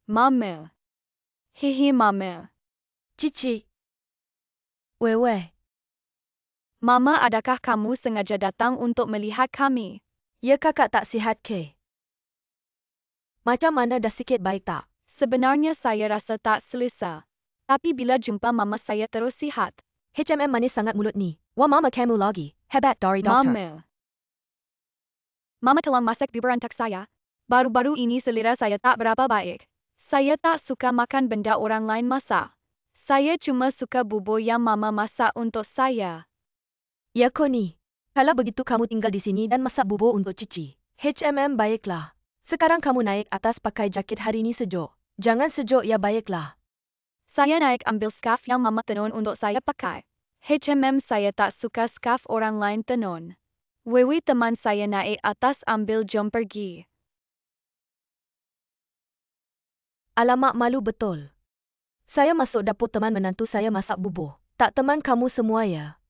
Mama. Hehe Mama. Cici. Wewe. Mama, adakah kamu sengaja datang untuk melihat kami? Ya kakak tak sihat ke? Macam mana dah sikit baik tak? Sebenarnya saya rasa tak selesa. Tapi bila jumpa Mama saya terus sihat. HMM manis sangat mulut ni. Wah mama kamu lagi. Hebat dari doktor. Mama. Mama tolong masak bubur untuk saya. Baru-baru ini selera saya tak berapa baik. Saya tak suka makan benda orang lain masak. Saya cuma suka bubur yang Mama masak untuk saya. Ya Koni. Kalau begitu kamu tinggal di sini dan masak bubur untuk Cici. HMM baiklah. Sekarang kamu naik atas pakai jaket, hari ini sejuk. Jangan sejuk ya, baiklah. Saya naik ambil scarf yang Mama tenun untuk saya pakai. HMM saya tak suka scarf orang lain tenun. Wewe teman saya naik atas ambil jom pergi. Alamak, malu betul. Saya masuk dapur teman menantu saya masak bubur. Tak teman kamu semua ya?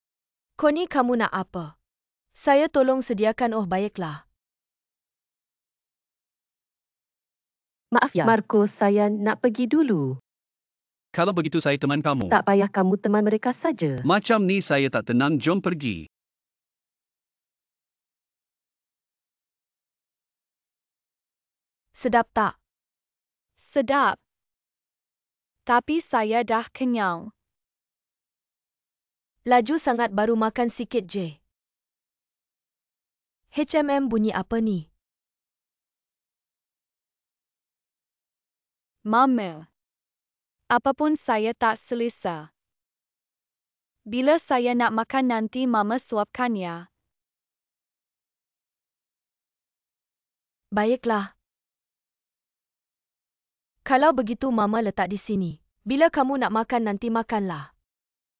Koni, kamu nak apa? Saya tolong sediakan. Oh baiklah. Maaf ya, Marcos, saya nak pergi dulu. Kalau begitu saya teman kamu. Tak payah kamu teman mereka saja. Macam ni saya tak tenang, jom pergi. Sedap tak? Sedap. Tapi saya dah kenyang. Laju sangat, baru makan sikit je. HMM bunyi apa ni? Mama. Apapun saya tak selesa. Bila saya nak makan nanti Mama suapkan ya. Baiklah. Kalau begitu Mama letak di sini. Bila kamu nak makan nanti makanlah.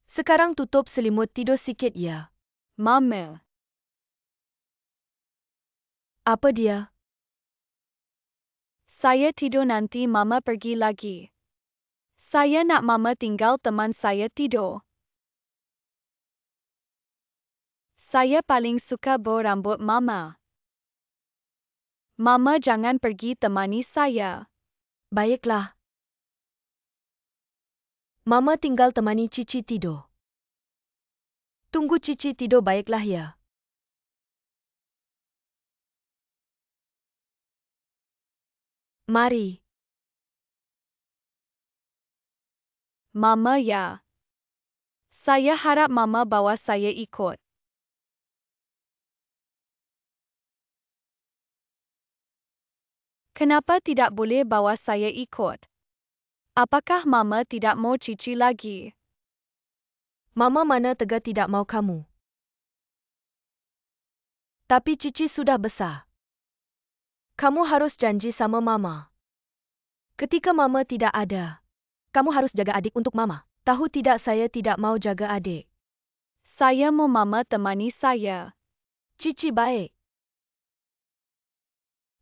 Sekarang tutup selimut, tidur sikit ya. Mama. Apa dia? Saya tidur nanti Mama pergi lagi. Saya nak Mama tinggal teman saya tidur. Saya paling suka bau rambut Mama. Mama jangan pergi, temani saya. Baiklah. Mama tinggal temani Cici tidur. Tunggu Cici tidur, baiklah ya. Mari. Mama ya. Saya harap Mama bawa saya ikut. Kenapa tidak boleh bawa saya ikut? Apakah Mama tidak mau Cici lagi? Mama mana tega tidak mau kamu. Tapi Cici sudah besar. Kamu harus janji sama Mama. Ketika Mama tidak ada, kamu harus jaga adik untuk Mama. Tahu tidak, saya tidak mau jaga adik. Saya mau Mama temani saya. Cici baik.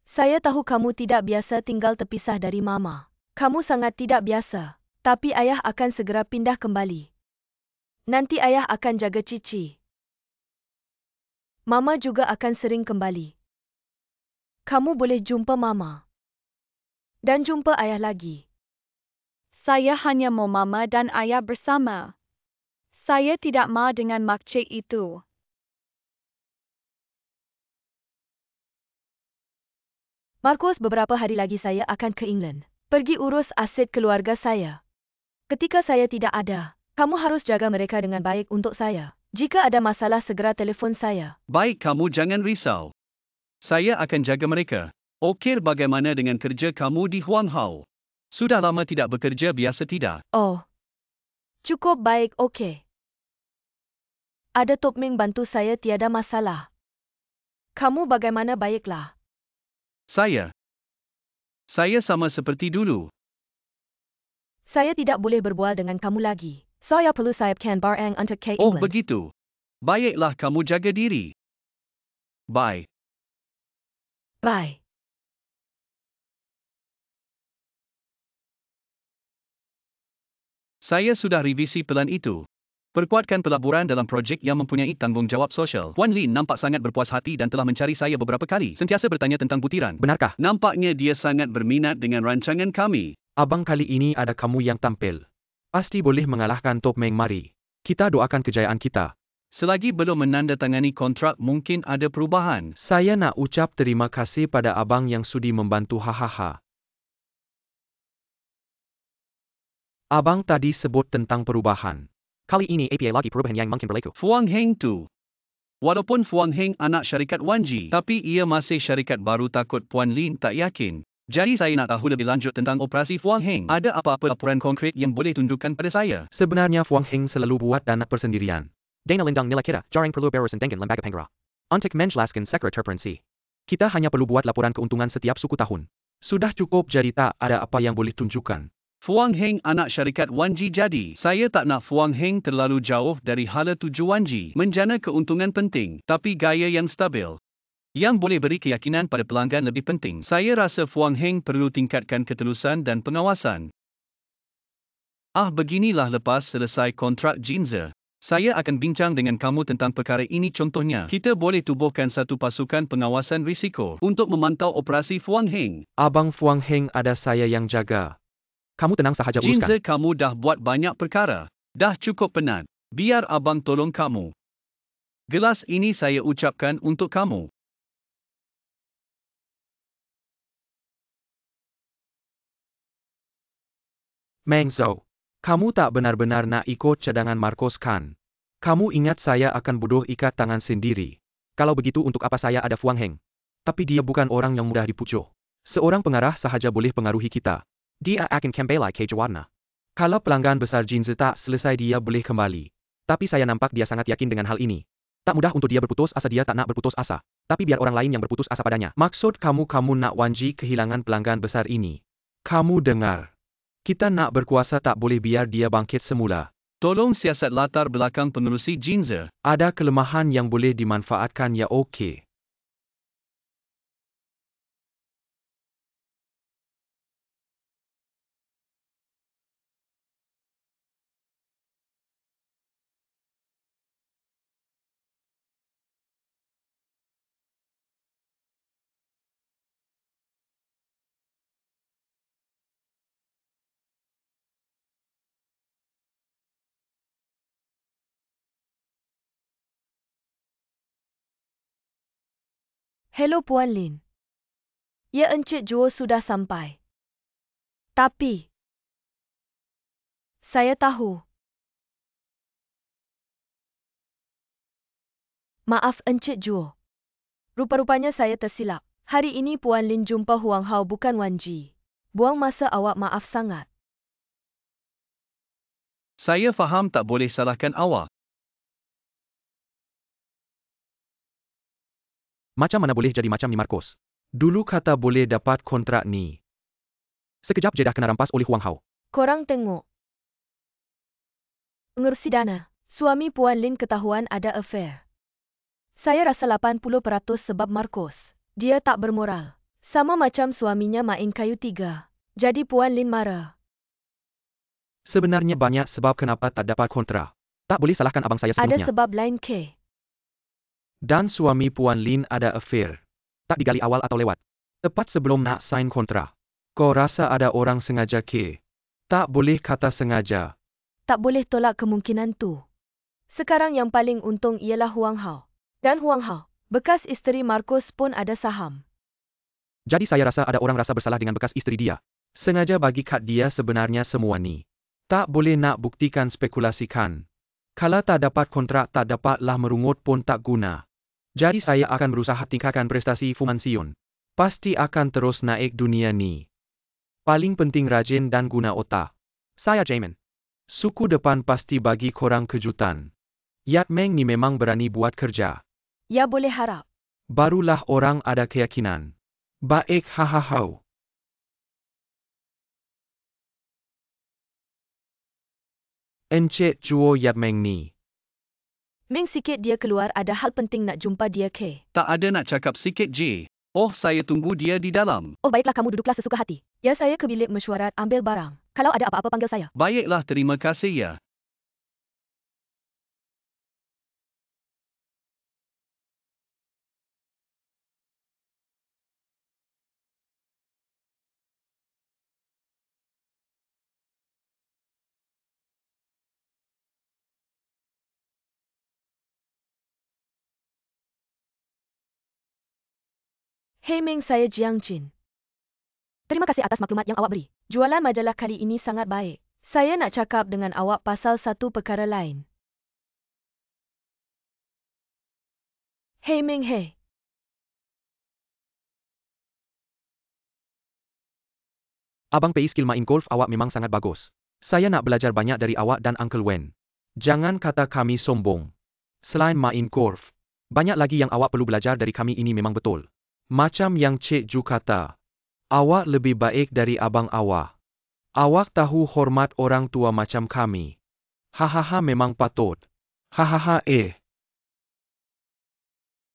Saya tahu kamu tidak biasa tinggal terpisah dari Mama. Kamu sangat tidak biasa. Tapi ayah akan segera pindah kembali. Nanti ayah akan jaga Cici. Mama juga akan sering kembali. Kamu boleh jumpa Mama. Dan jumpa ayah lagi. Saya hanya mau Mama dan ayah bersama. Saya tidak mau dengan maksud itu. Marcos, beberapa hari lagi saya akan ke England. Pergi urus aset keluarga saya. Ketika saya tidak ada, kamu harus jaga mereka dengan baik untuk saya. Jika ada masalah, segera telefon saya. Baik, kamu jangan risau. Saya akan jaga mereka. Okey, bagaimana dengan kerja kamu di Huanghao? Sudah lama tidak bekerja, biasa tidak? Oh. Cukup baik, okey. Ada Top Ming bantu saya, tiada masalah. Kamu bagaimana, baiklah? Saya sama seperti dulu. Saya tidak boleh berbual dengan kamu lagi. Saya perlu siapkan barang untuk ke Oh England. begitu. Baiklah, kamu jaga diri. Bye. Bye. Saya sudah revisi pelan itu. Perkuatkan pelaburan dalam projek yang mempunyai tanggungjawab sosial. Wan Lin nampak sangat berpuas hati dan telah mencari saya beberapa kali. Sentiasa bertanya tentang butiran. Benarkah? Nampaknya dia sangat berminat dengan rancangan kami. Abang, kali ini ada kamu yang tampil. Pasti boleh mengalahkan Top Meng. Mari kita doakan kejayaan kita. Selagi belum menandatangani kontrak mungkin ada perubahan. Saya nak ucap terima kasih pada abang yang sudi membantu. Hahaha. Abang tadi sebut tentang perubahan. Kali ini apa lagi perubahan yang mungkin berlaku? Fuang Heng tu. Walaupun Fuang Heng anak syarikat Wan Ji, tapi ia masih syarikat baru, takut Puan Lin tak yakin. Jadi saya nak tahu lebih lanjut tentang operasi Fuang Heng. Ada apa-apa laporan konkret yang boleh tunjukkan pada saya? Sebenarnya Fuang Heng selalu buat dana persendirian. Dana lindang nila kita, jarang perlu berurusan dengan lembaga penggara. Untuk menjelaskan secara terperinci, kita hanya perlu buat laporan keuntungan setiap suku tahun. Sudah cukup, jadi tak ada apa yang boleh tunjukkan. Fuang Heng anak syarikat Wan Ji, jadi saya tak nak Fuang Heng terlalu jauh dari hala tuju Wan Ji. Menjana keuntungan penting, tapi gaya yang stabil, yang boleh beri keyakinan pada pelanggan lebih penting. Saya rasa Fuang Heng perlu tingkatkan ketelusan dan pengawasan. Beginilah lepas selesai kontrak Jinza. Saya akan bincang dengan kamu tentang perkara ini. Contohnya, kita boleh tubuhkan satu pasukan pengawasan risiko untuk memantau operasi Fuang Heng. Abang, Fuang Heng ada saya yang jaga. Kamu tenang sahaja uruskan. Jinza, kamu dah buat banyak perkara. Dah cukup penat. Biar abang tolong kamu. Gelas ini saya ucapkan untuk kamu. Meng Zhou, kamu tak benar-benar nak ikut cadangan Marcos kan? Kamu ingat saya akan bodoh ikat tangan sendiri. Kalau begitu untuk apa saya ada Fuang Heng? Tapi dia bukan orang yang mudah dipujuk. Seorang pengarah sahaja boleh pengaruhi kita. Dia akan kembali ke Jawarna. Kalau pelanggan besar Jinza tak selesai, dia boleh kembali. Tapi saya nampak dia sangat yakin dengan hal ini. Tak mudah untuk dia berputus asa. Dia tak nak berputus asa. Tapi biar orang lain yang berputus asa padanya. Maksud kamu nak Wan Ji kehilangan pelanggan besar ini? Kamu dengar. Kita nak berkuasa, tak boleh biar dia bangkit semula. Tolong siasat latar belakang pengerusi Jinza. Ada kelemahan yang boleh dimanfaatkan, ya okey. Hello Puan Lin. Ya, Encik Juo sudah sampai. Tapi saya tahu. Maaf Encik Juo. Rupa-rupanya saya tersilap. Hari ini Puan Lin jumpa Huang Hao bukan Wan Ji. Buang masa awak, maaf sangat. Saya faham, tak boleh salahkan awak. Macam mana boleh jadi macam ni Marcos? Dulu kata boleh dapat kontrak ni. Sekejap je dah kena rampas oleh Huang Hao. Korang tengok. Pengerusi dana. Suami Puan Lin ketahuan ada affair. Saya rasa 80% sebab Marcos. Dia tak bermoral. Sama macam suaminya main kayu tiga. Jadi Puan Lin marah. Sebenarnya banyak sebab kenapa tak dapat kontrak. Tak boleh salahkan abang saya Ada sepenuhnya. sebab lain ke? Dan suami Puan Lin ada affair. Tak digali awal atau lewat. Tepat sebelum nak sign kontrak. Kau rasa ada orang sengaja ke? Tak boleh kata sengaja. Tak boleh tolak kemungkinan tu. Sekarang yang paling untung ialah Huang Hao. Dan Huang Hao, bekas isteri Marcos pun ada saham. Jadi saya rasa ada orang rasa bersalah dengan bekas isteri dia. Sengaja bagi kad dia sebenarnya semua ni. Tak boleh nak buktikan, spekulasikan. Kalau tak dapat kontrak, tak dapatlah merungut pun tak guna. Jadi saya akan berusaha tingkatkan prestasi Fumansion. Pasti akan terus naik dunia ni. Paling penting rajin dan guna otak. Saya Jamin. Suku depan pasti bagi korang kejutan. Yat Meng ni memang berani buat kerja. Ya, boleh harap. Barulah orang ada keyakinan. Baik, hahaha. Encik Juo Yat Meng ni. Ming sikit dia keluar, ada hal penting nak jumpa dia ke? Tak ada, nak cakap sikit je. Saya tunggu dia di dalam. Oh baiklah, kamu duduklah sesuka hati. Ya, saya ke bilik mesyuarat ambil barang. Kalau ada apa-apa panggil saya. Baiklah, terima kasih ya. Hei Meng, saya Jiang Chin. Terima kasih atas maklumat yang awak beri. Jualan majalah kali ini sangat baik. Saya nak cakap dengan awak pasal satu perkara lain. Hei Meng, hei. Abang Pei, skill main golf awak memang sangat bagus. Saya nak belajar banyak dari awak dan Uncle Wen. Jangan kata kami sombong. Selain main golf, banyak lagi yang awak perlu belajar dari kami, ini memang betul. Macam yang Cik Ju kata, awak lebih baik dari abang awak. Awak tahu hormat orang tua macam kami. Hahaha, memang patut. Hahaha.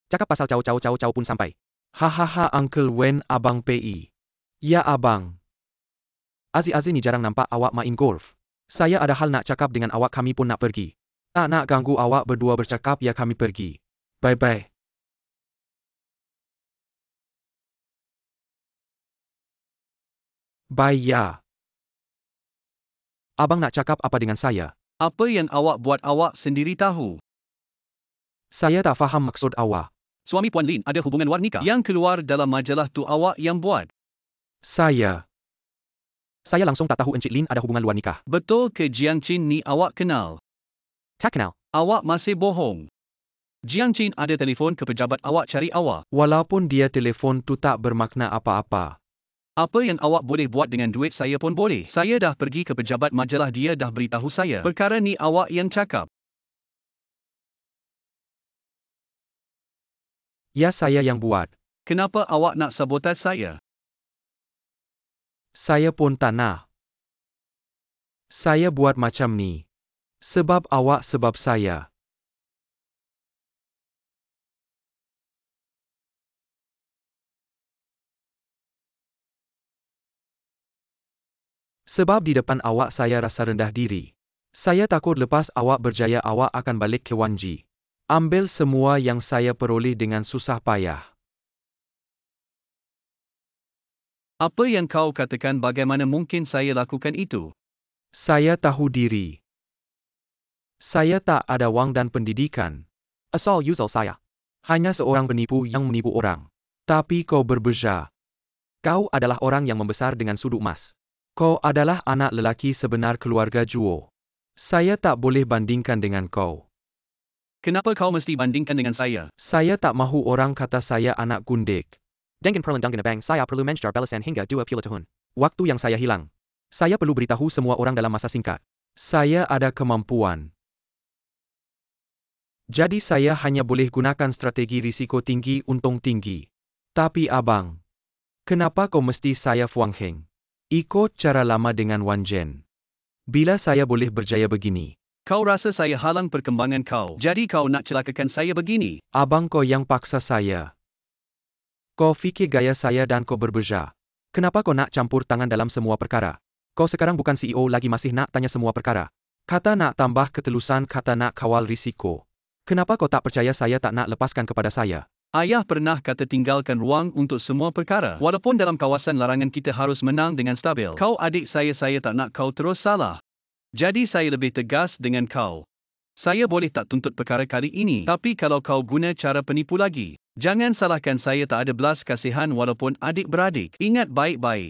Cakap pasal caw pun sampai. Hahaha, Uncle Wen, Abang Pei. Ya abang. Azi-azi ni jarang nampak awak main golf. Saya ada hal nak cakap dengan awak, kami pun nak pergi. Tak nak ganggu awak berdua bercakap, ya kami pergi. Bye-bye. Bye ya. Abang nak cakap apa dengan saya? Apa yang awak buat awak sendiri tahu. Saya tak faham maksud awak. Suami Puan Lin ada hubungan luar nikah. Yang keluar dalam majalah tu awak yang buat. Saya langsung tak tahu Encik Lin ada hubungan luar nikah. Betul ke Jiang Chin ni awak kenal? Tak kenal. Awak masih bohong. Jiang Chin ada telefon ke pejabat awak cari awak. Walaupun dia telefon tu tak bermakna apa-apa. Apa yang awak boleh buat dengan duit saya pun boleh. Saya dah pergi ke pejabat majalah, dia dah beritahu saya. Perkara ni awak yang cakap. Ya, saya yang buat. Kenapa awak nak sabotaj saya? Saya pun tak nak. Saya buat macam ni. Sebab awak, sebab saya. Sebab di depan awak saya rasa rendah diri. Saya takut lepas awak berjaya awak akan balik ke Wanji. Ambil semua yang saya peroleh dengan susah payah. Apa yang kau katakan, bagaimana mungkin saya lakukan itu? Saya tahu diri. Saya tak ada wang dan pendidikan. Asal usul saya. Hanya seorang penipu yang menipu orang. Tapi kau berbeza. Kau adalah orang yang membesar dengan sudut emas. Kau adalah anak lelaki sebenar keluarga Juo. Saya tak boleh bandingkan dengan kau. Kenapa kau mesti bandingkan dengan saya? Saya tak mahu orang kata saya anak gundik. Dengan perlindungan bang, saya perlu mengejar balasan hingga 20 tahun. Waktu yang saya hilang. Saya perlu beritahu semua orang dalam masa singkat. Saya ada kemampuan. Jadi saya hanya boleh gunakan strategi risiko tinggi, untung tinggi. Tapi abang, kenapa kau mesti saya Fuang Heng? Ikut cara lama dengan Wan Zhen. Bila saya boleh berjaya begini? Kau rasa saya halang perkembangan kau, jadi kau nak celakakan saya begini? Abang, kau yang paksa saya. Kau fikir gaya saya dan kau berbeza. Kenapa kau nak campur tangan dalam semua perkara? Kau sekarang bukan CEO lagi, masih nak tanya semua perkara. Kata nak tambah ketelusan, kata nak kawal risiko. Kenapa kau tak percaya saya tak nak lepaskan kepada saya? Ayah pernah kata tinggalkan ruang untuk semua perkara. Walaupun dalam kawasan larangan kita harus menang dengan stabil. Kau adik saya tak nak kau terus salah. Jadi saya lebih tegas dengan kau. Saya boleh tak tuntut perkara kali ini, tapi kalau kau guna cara penipu lagi, jangan salahkan saya, tak ada belas kasihan walaupun adik-beradik. Ingat baik-baik.